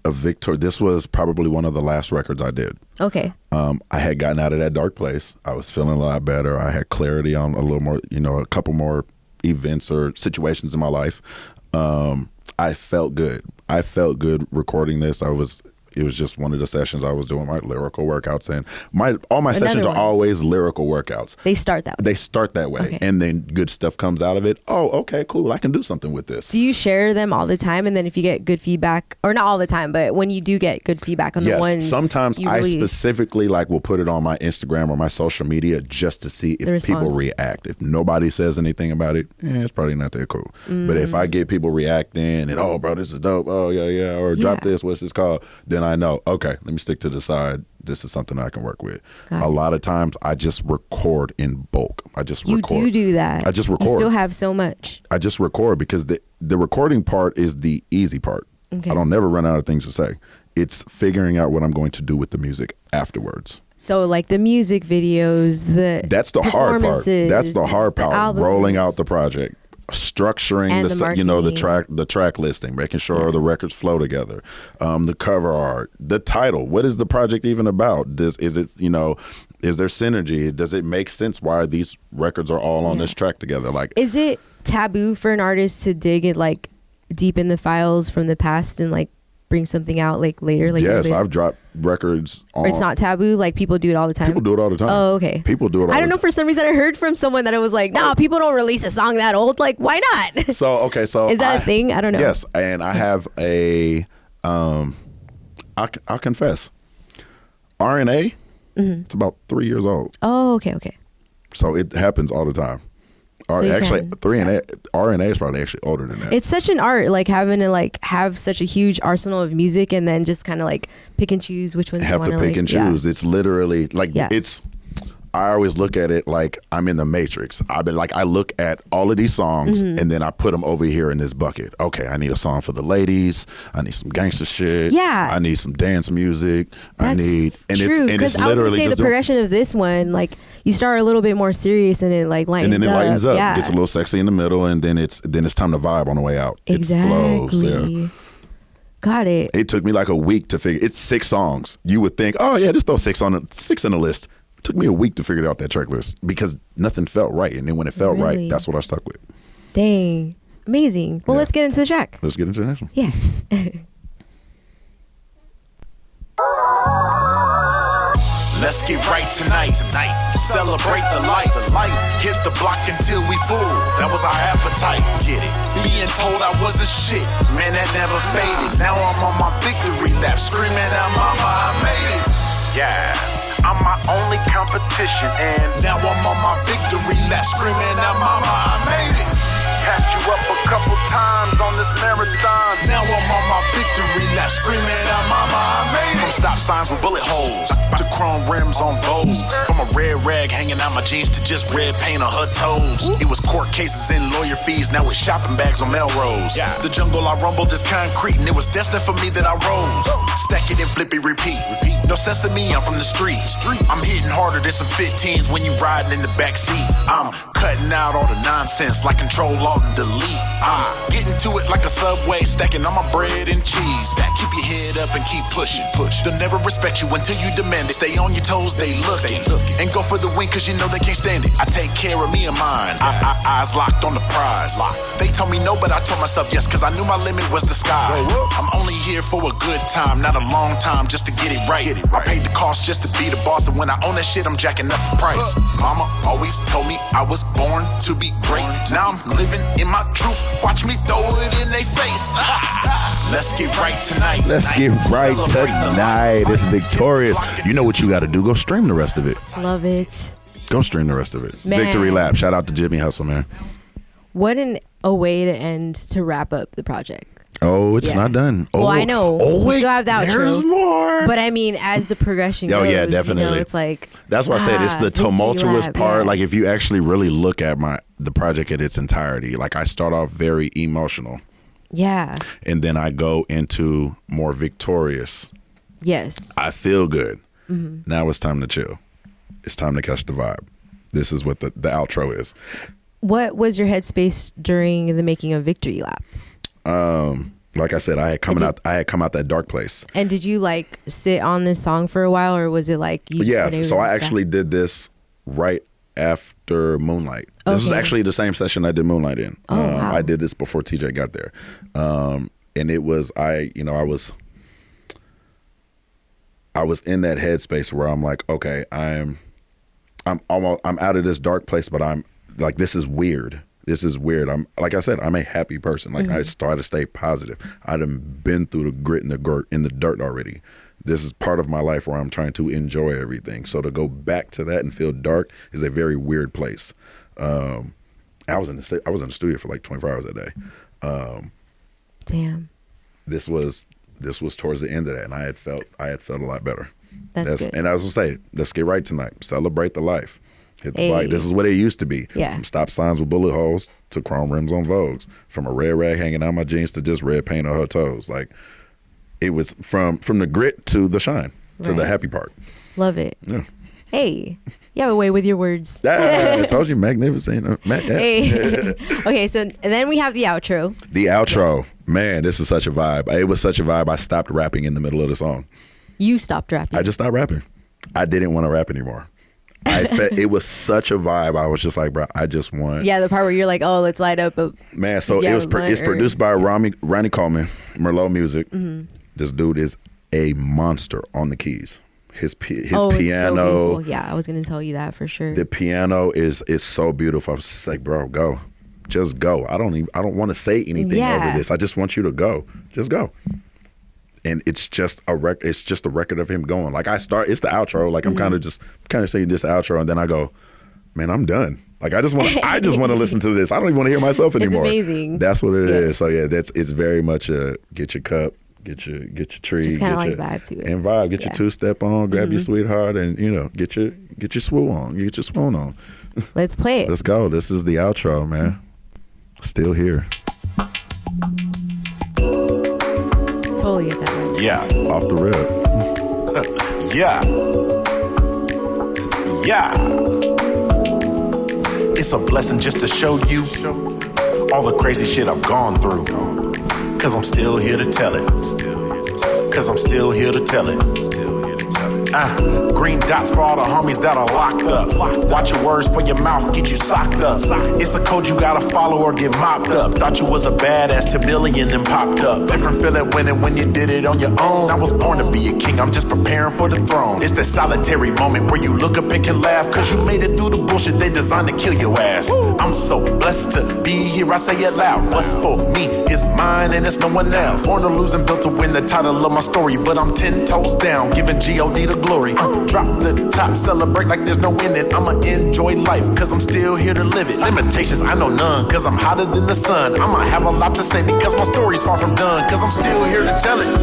This was probably one of the last records I did. Okay. I had gotten out of that dark place. I was feeling a lot better. I had clarity on a little more, a couple more events or situations in my life. I felt good. I felt good recording this. It was just one of the sessions I was doing my lyrical workouts, and all my sessions are always lyrical workouts. They start that way. Okay. And then good stuff comes out of it. Oh, okay, cool. I can do something with this. Do you share them all the time? And then if you get good feedback, or not all the time, but when you do get good feedback on the ones, sometimes I specifically will put it on my Instagram or my social media just to see if people react. If nobody says anything about it, it's probably not that cool. But if I get people reacting and, "Oh, bro, this is dope. Oh, yeah, or drop this. What's this called?" Then I know, okay, let me stick to the side. This is something I can work with. A lot of times I just record in bulk. You do that. I just record. You still have so much. I just record because the recording part is the easy part. Okay. I don't never run out of things to say. It's figuring out what I'm going to do with the music afterwards. So like the music videos, that's the hard part. That's the hard part. Rolling out the project. Structuring the track listing, making sure the records flow together, the cover art, the title. What is the project even about? Is there synergy? Does it make sense why these records are all on this track together? Like, is it taboo for an artist to dig it deep in the files from the past and bring something out later? Yes, I've dropped records on. Or it's not taboo? People do it all the time? People do it all the time. Oh, okay. People do it all the time. I don't know, for some reason I heard from someone that it was no, people don't release a song that old. Why not? So is that a thing? I don't know. Yes, and I have I'll confess. RNA, it's about 3 years old. Oh, okay. So it happens all the time. RNA is probably actually older than that. It's such an art, having to have such a huge arsenal of music and then just kind of pick and choose which ones you want to pick and choose. It's literally I always look at it like I'm in the Matrix. I've been I look at all of these songs and then I put them over here in this bucket. Okay, I need a song for the ladies. I need some gangster shit. Yeah. I need some dance music. True, it's literally just the progression of this one. You start a little bit more serious and it lightens up. And then it lightens up. Yeah. It gets a little sexy in the middle, and then it's time to vibe on the way out. Exactly. It flows. Yeah. Got it. It took me a week to figure. It's 6 songs. You would think, oh yeah, just throw 6 on 6 in the list. It took me a week to figure out that track list because nothing felt right, and then when it felt right, that's what I stuck with. Dang, amazing. Well, let's get into the track. Let's get into the next one. Yeah. Let's get right tonight. Celebrate the life. Hit the block until we full. That was our appetite. Get it. Being told I wasn't shit, man, that never faded. Now I'm on my victory lap, screaming out, "Mama, I made it." Yeah, I'm my only competition, and now I'm on my victory lap, screaming out, "Mama, I made it." Tapped you up a couple times on this marathon. Now I'm on my victory lap, screaming out, "Mama, I made it." From stop signs with bullet holes to chrome rims on Vogues. From a red rag hanging out my jeans to just red paint on her toes. It was court cases and lawyer fees, now it's shopping bags on Melrose. The jungle I rumbled is concrete, and it was destined for me that I rose. Stack it and flip it, repeat. No sesame, I'm from the street. I'm hitting harder than some 15s when you riding in the backseat. I'm cutting out all the nonsense like Control Alt and Delete. Getting to it like a Subway, stacking on my bread and cheese. Keep your head up and keep pushing. They'll never respect you until you demand it. Stay on your toes, they looking. And go for the win cause you know they can't stand it. I take care of me and mine. Eyes locked on the prize. They told me no, but I told myself yes cause I knew my limit was the sky. I'm only here for a good time, not a long time just to get it right. I paid the cost just to be the boss, and when I own that shit, I'm jacking up the price. Mama always told me I was born to be great. Now I'm living in my truth. Watch me throw it in their face. Let's get right tonight. Let's get right tonight. It's Victorious. You know what you got to do. Go stream the rest of it. Love it. Go stream the rest of it. Man. Victory Lap. Shout out to Jimmy Hustle, man. What a way to end to wrap up the project. Oh, it's not done. Well, I know. We still have the outro. There's more. But I mean, as the progression goes, yeah, definitely. You know, it's like that's why I said it's the tumultuous part. Yeah. Like if you actually really look at the project in its entirety, like I start off very emotional. Yeah. And then I go into more victorious. Yes. I feel good. Mm-hmm. Now it's time to chill. It's time to catch the vibe. This is what the outro is. What was your headspace during the making of Victory Lap? Like I said, I had come out that dark place. And did you like sit on this song for a while, or was it like you? Yeah, so I actually did this right after Moonlight. This was actually the same session I did Moonlight in. Wow. I did this before TJ got there, and it was I was in that headspace where I'm like, okay, I'm out of this dark place, but I'm like, this is weird. This is weird. I'm like I said, I'm a happy person. Like I try to stay positive. I done been through the grit and the dirt already. This is part of my life where I'm trying to enjoy everything. So to go back to that and feel dark is a very weird place. I was in the studio for like 24 hours a day. Damn. This was towards the end of that, and I had felt a lot better. That's good. And I was gonna say, let's get right tonight. Celebrate the life. Hit the bike. This is what it used to be. Yeah. From stop signs with bullet holes to chrome rims on Vogues. From a red rag hanging out my jeans to just red paint on her toes. Like it was from the grit to the shine to the happy part. Love it. Yeah. Hey, you have a way with your words. I told you, magnificent. Hey. Okay, so and then we have the outro. The outro. Man, this is such a vibe. It was such a vibe. I stopped rapping in the middle of the song. You stopped rapping. I just stopped rapping. I didn't want to rap anymore. It was such a vibe. I was just like, bro, I just want. Yeah, the part where you're like, oh, let's light up. Man, so it's produced by Ronnie Coleman, Merlot Music. Mm-hmm. This dude is a monster on the keys. His piano. It's so beautiful. Yeah, I was gonna tell you that for sure. The piano is so beautiful. I was just like, bro, go, just go. I don't want to say anything over this. I just want you to go, just go. And it's just a record. It's just a record of him going. Like it's the outro. Like I'm kind of saying this outro, and then I go, man, I'm done. Like I just want to listen to this. I don't even want to hear myself anymore. It's amazing. That's what it is. So yeah, it's very much a get your cup, get your tree, just kind of like vibe to it, and vibe. Get your 2-step on, grab your sweetheart, and get your swoo on, get your swoon on. Let's play it. Let's go. This is the outro, man. Still here. Totally get that right. Yeah. Off the rip. Yeah. It's a blessing just to show you all the crazy shit I've gone through. Cause I'm still here to tell it. Cause I'm still here to tell it. Green dots for all the homies that are locked up. Watch your words for your mouth, get you socked up. It's a code you gotta follow or get mopped up. Thought you was a badass till Billy and then popped up. Different feeling winning when you did it on your own. I was born to be a king, I'm just preparing for the throne. It's that solitary moment where you look up and can laugh. Cause you made it through the bullshit they designed to kill your ass. I'm so blessed to be here, I say it loud. What's for me is mine and it's no one else. Born to lose and built to win, the title of my story. But I'm 10 toes down, giving G.O.D. the glory. Drop the top, celebrate like there's no ending. I'ma enjoy life, cause I'm still here to live it. Limitations, I know none, cause I'm hotter than the sun. I'ma have a lot to say because my story's far from done. Cause I'm still here to tell it.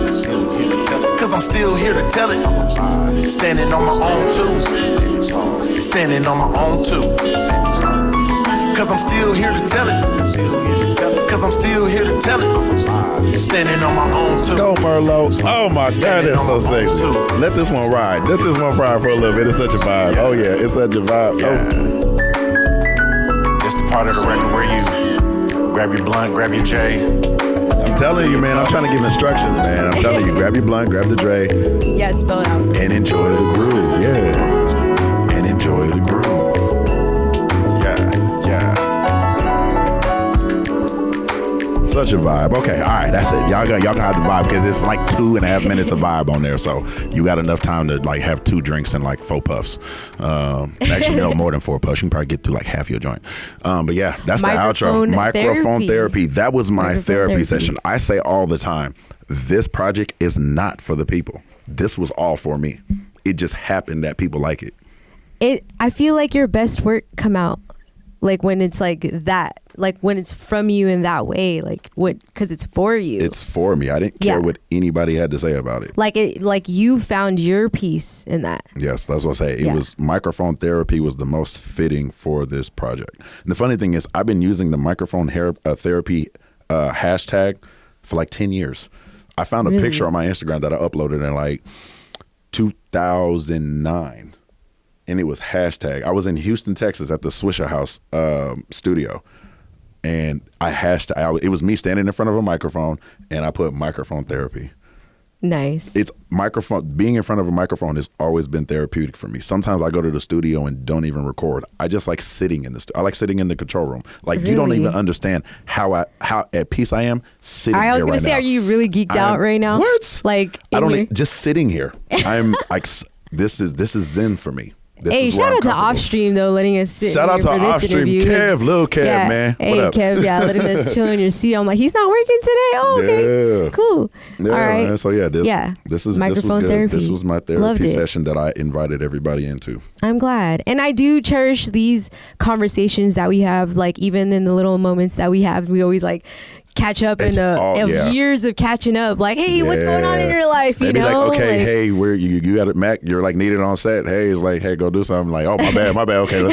Cause I'm still here to tell it. Standing on my own too. Standing on my own too. Cause I'm still here to tell it. Cause I'm still here to tell it. Standing on my own too. Go Merlot. Oh my God, that's so sexy. Let this one ride. Let this one ride for a little bit. It's such a vibe. Oh yeah, it's such a vibe. part of the record where you grab your blunt, grab your J. I'm telling you, man. I'm trying to give instructions, man. I'm telling you, grab your blunt, grab the Dre. Yeah, spell it out. And enjoy the groove. Yeah. And enjoy the groove. Yeah. Such a vibe. Okay, all right, that's it. Y'all can have the vibe because it's like 2.5 minutes of vibe on there, so you got enough time to like have 2 drinks and like 4 puffs. Actually, no, more than 4 puffs. You can probably get through like half your joint. But yeah, that's the outro. Microphone therapy. That was my therapy session. I say all the time, this project is not for the people. This was all for me. It just happened that people like it. I feel like your best work come out like when it's like that, like when it's from you in that way, like what, because it's for you. It's for me. I didn't care what anybody had to say about it. Like you found your peace in that. Yes, that's what I say. It was microphone therapy was the most fitting for this project. And the funny thing is, I've been using the microphone therapy hashtag for like 10 years. I found a picture on my Instagram that I uploaded in like 2009. And it was hashtag. I was in Houston, Texas at the Swisher House studio. And it was me standing in front of a microphone and I put microphone therapy. Nice. It's being in front of a microphone has always been therapeutic for me. Sometimes I go to the studio and don't even record. I just like sitting in the studio. I like sitting in the control room. Like you don't even understand how at peace I am sitting here right now. I was going to say, are you really geeked out right now? What? Like just sitting here. I'm like, this is Zen for me. Hey, shout out to Offstream though, letting us sit shout out here to for this Offstream, interview. Kev, little Kev, man. Hey, what up? Kev, letting us chill in your seat. I'm like, he's not working today. Oh, okay, yeah. Cool. Yeah, all right. Man. So this was microphone good. therapy. This was my therapy session that I invited everybody into. I'm glad, and I do cherish these conversations that we have. Like even in the little moments that we have, we always like catch up years of catching up. Like, hey, what's going on in your life? You know, like, okay, hey, where you got it, Mac? You're like needed on set. Hey, it's like, hey, go do something. Like, oh, my bad. Okay,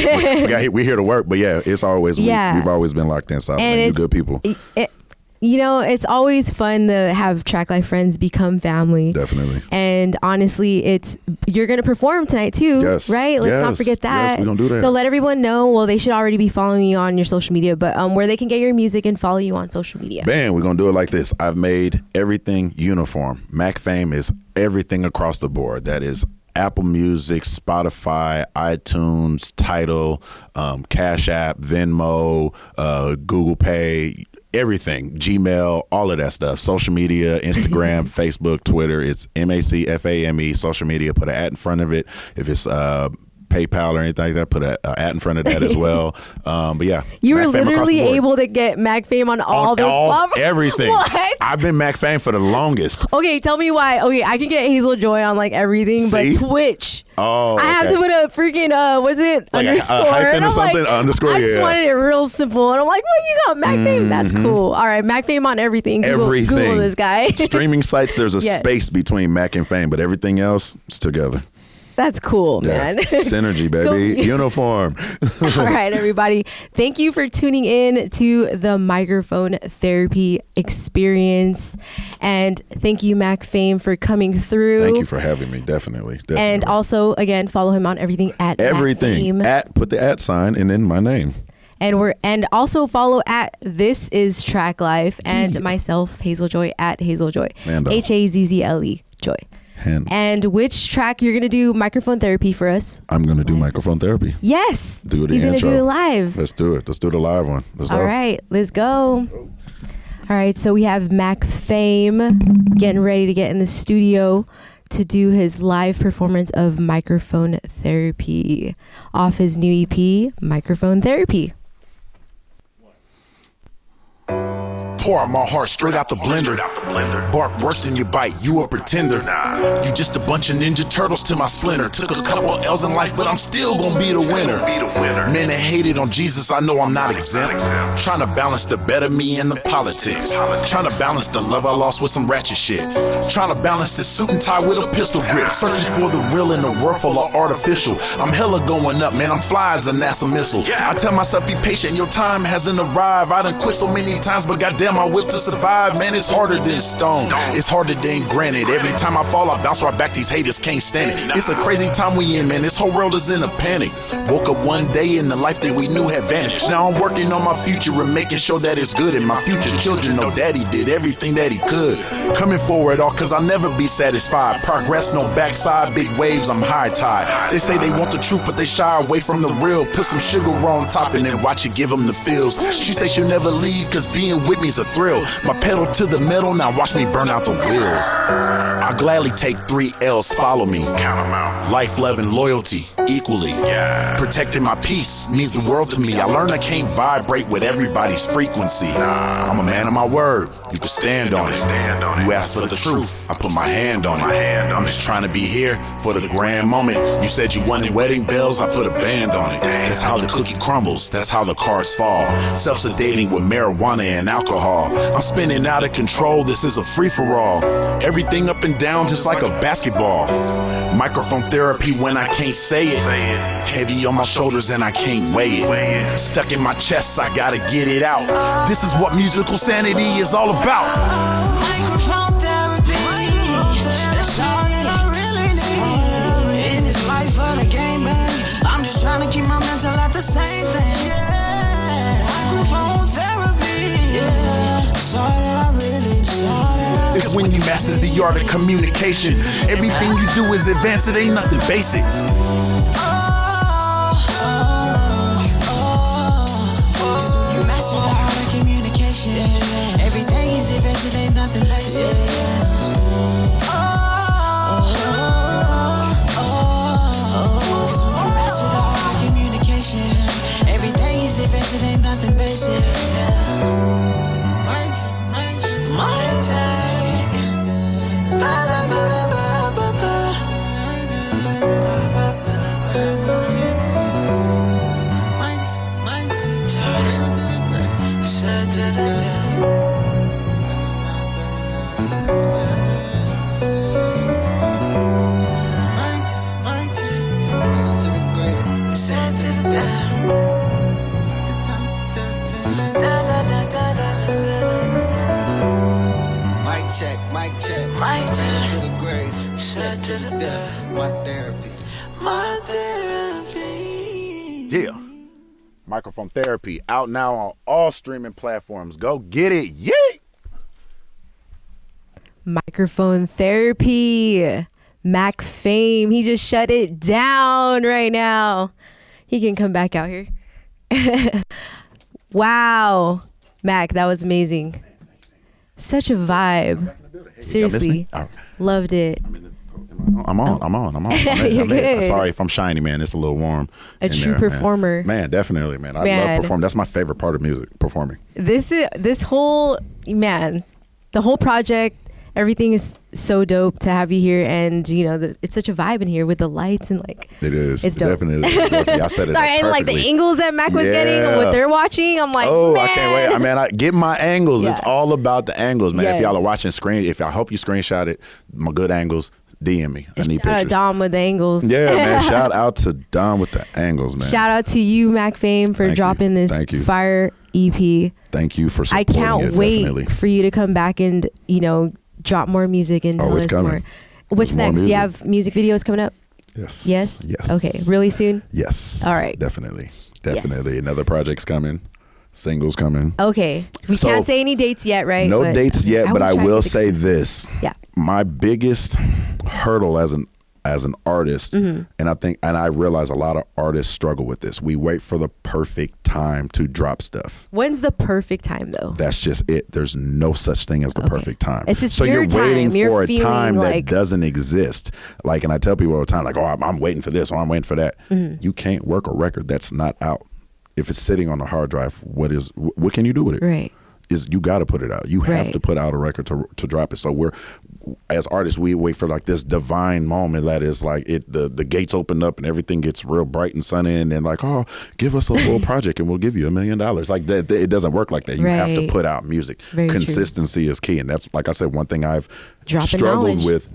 we're here to work. But yeah, it's always we've always been locked inside. And man, you good people. You know, it's always fun to have Traklife friends become family. Definitely. And honestly, you're going to perform tonight too, right? Let's not forget that. Yes, we're going to do that. So let everyone know, well, they should already be following you on your social media, but where they can get your music and follow you on social media. Bam, we're going to do it like this. I've made everything uniform. Mac Fame is everything across the board. That is Apple Music, Spotify, iTunes, Tidal, Cash App, Venmo, Google Pay, everything, Gmail, all of that stuff, social media, Instagram, Facebook, Twitter. It's MACFAME, social media, put an @ in front of it. If it's PayPal or anything like that, put a @ in front of that as well. But yeah. You were literally able to get Mac Fame on all those platforms? Everything. What? I've been Mac Fame for the longest. Okay, tell me why. Okay, I can get Hazzle Joy on like everything, but Twitch. Oh, I have to put a freaking was it like underscore? A hyphen or something? Like, underscore. I just wanted it real simple, and I'm like, well, you got Mac Fame. That's cool. All right, Mac Fame on everything. Google this guy. Streaming sites. There's a space between Mac and Fame, but everything else is together. That's cool, man. Synergy, baby. Uniform. All right, everybody. Thank you for tuning in to the microphone therapy experience. And thank you, Mac Fame, for coming through. Thank you for having me. Definitely. And also, again, follow him on everything at everything. Put the @ sign and then my name. And also follow at This Is Traklife and myself, Hazzle Joy, at Hazzle Joy. HAZZLE Joy. And which track you're going to do microphone therapy for us? I'm going to do microphone therapy. Yes. Do it. He's going to do it live. Let's do it. Let's do the live one. All right. Let's go. All right. So we have Mac Fame getting ready to get in the studio to do his live performance of microphone therapy off his new EP, Microphone Therapy. Pour out my heart straight out the blender. Bark worse than you bite, you a pretender. You just a bunch of Ninja Turtles to my splinter. Took a couple L's in life, but I'm still gonna be the winner. Man that hated on Jesus, I know I'm not exempt. Trying to balance the better me and the politics. Trying to balance the love I lost with some ratchet shit. Trying to balance this suit and tie with a pistol grip. Searching for the real in a world full of artificial. I'm hella going up, man, I'm fly as a NASA missile. I tell myself be patient, your time hasn't arrived. I done quit so many times, but goddamn and my will to survive, man, it's harder than stone. It's harder than granite. Every time I fall, I bounce right back. These haters can't stand it. It's a crazy time we in, man. This whole world is in a panic. Woke up one day and the life that we knew had vanished. Now I'm working on my future and making sure that it's good. And my future children know daddy did everything that he could. Coming forward, all cause I'll never be satisfied. Progress, no backside, big waves, I'm high tide. They say they want the truth, but they shy away from the real. Put some sugar on top and then watch it give them the feels. She say she'll never leave cause being with me's a thrill. My pedal to the metal, now watch me burn out the wheels. I'll gladly take 3 L's, follow me. Life, love, and loyalty equally. Protecting my peace means the world to me. I learned I can't vibrate with everybody's frequency. I'm a man of my word, you can stand on it. You asked for the truth, I put my hand on it. I'm just trying to be here for the grand moment. You said you wanted wedding bells, I put a band on it. That's how the cookie crumbles, that's how the cards fall. Self-sedating with marijuana and alcohol. I'm spinning out of control, this is a free-for-all. Everything up and down just like a basketball. Microphone therapy when I can't say it. Heavy on my shoulders and I can't weigh it. Stuck in my chest, I gotta get it out. This is what musical sanity is all about. Microphone therapy, that's all that I really need. In this life of the game, man, I'm just trying to keep my mental at the same thing. Microphone therapy, that's all that I really need. It's when you master the art of communication. Everything you do is advanced, it ain't nothing basic. Cause when you master the art of communication, everything is advanced, it ain't nothing basic. Cause when you master the art of communication, everything is advanced, it ain't nothing basic. Mic check, to the grave, set to the death. My therapy. Yeah. Microphone Therapy out now on all streaming platforms. Go get it. Yay! Microphone Therapy. Mac Fame. He just shut it down right now. He can come back out here. Wow. Mac, that was amazing. Such a vibe. Seriously. Loved it. I'm on. You're good. Sorry if I'm shiny, man. It's a little warm. A true performer. Man, definitely, man. I love performing. That's my favorite part of music, performing. The whole project, everything is so dope to have you here, and it's such a vibe in here with the lights and like. It is. It's dope. Definitely. I said it. Sorry, and like the angles that Mac was getting and what they're watching, I'm like, oh, man. I can't wait. I mean, I get my angles. Yeah. It's all about the angles, man. Yes. If y'all are watching I hope you screenshot it. My good angles. DM me. I need Shout out pictures. Dom with the angles. Yeah, man. Shout out to Dom with the angles, man. Shout out to you, Mac Fame, for dropping this fire EP. Thank you for I supporting can't wait for you to come back and drop more music and tell us more. What's next? Do you have music videos coming up? Yes. Yes? Yes. Okay. Really soon? Yes. All right. Definitely. Yes. Another project's coming. Singles coming. Okay. We can't say any dates yet, right? No dates yet, but I will say this. Yeah. My biggest hurdle as an artist, and I realize a lot of artists struggle with this. We wait for the perfect time to drop stuff. When's the perfect time though? That's just it. There's no such thing as the perfect time. It's just so your you're waiting time. for a You're time like, that doesn't exist. Like, and I tell people all the time, like, oh, I'm waiting for this or I'm waiting for that. You can't work a record that's not out. If it's sitting on a hard drive, what can you do with it? Right. You got to put it out. You have to put out a record to drop it. So as artists, we wait for like this divine moment that is like the gates open up and everything gets real bright and sunny and then like, oh, give us a full project and we'll give you $1 million. Like that, it doesn't work like that. You have to put out music. Very Consistency is key, and that's, like I said, one thing I've Dropping struggled knowledge. with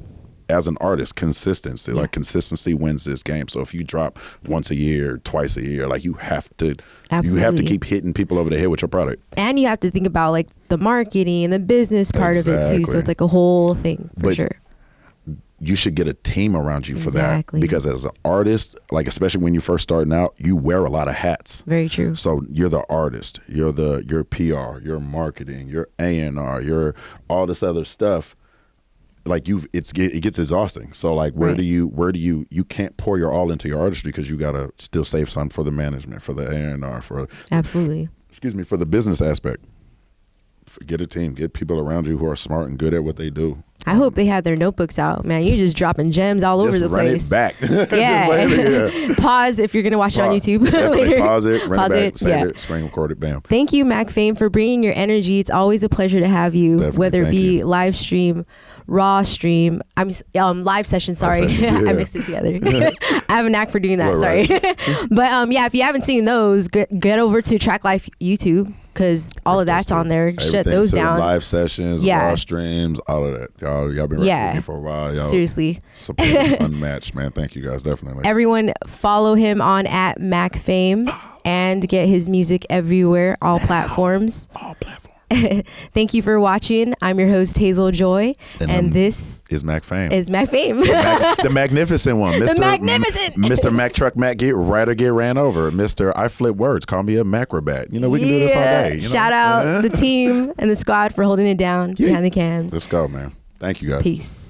as an artist, consistency. Like consistency wins this game. So if you drop once a year, twice a year, like you have to keep hitting people over the head with your product. And you have to think about like the marketing and the business part of it too. So it's like a whole thing for sure. You should get a team around you for that, because as an artist, like especially when you're first starting out, you wear a lot of hats. Very true. So you're the artist, you're PR, you're marketing, you're A&R, you're all this other stuff. Like it gets exhausting. So like where do you can't pour your all into your artistry, because you gotta still save some for the management, for the A&R, for for the business aspect. Get a team, get people around you who are smart and good at what they do. I hope they have their notebooks out, man. You're just dropping gems all over the place. Just run it back. Yeah. Pause if you're going to watch it on YouTube. Later. Pause it, run it back, save it, screen record it, bam. Thank you, Mac Fame, for bringing your energy. It's always a pleasure to have you, whether it be live stream, raw stream, live session, sorry. I mixed it together. I have a knack for doing that, sorry. But if you haven't seen those, get over to Traklife YouTube, because all of that's on there. Shut those down. Live sessions, raw streams, all of that. Y'all been rocking with me for a while. Y'all seriously. Support is unmatched, man. Thank you guys, definitely. Everyone follow him on @MacFame and get his music everywhere, all platforms. All platforms. Thank you for watching. I'm your host, Hazzle Joy, and this is Mac Fame. The magnificent one. Mr. Mac Truck Mac get ran over. Mr. I flip words. Call me a macrobat. You know, we can do this all day. Shout out the team and the squad for holding it down behind the cams. Let's go, man. Thank you guys. Peace.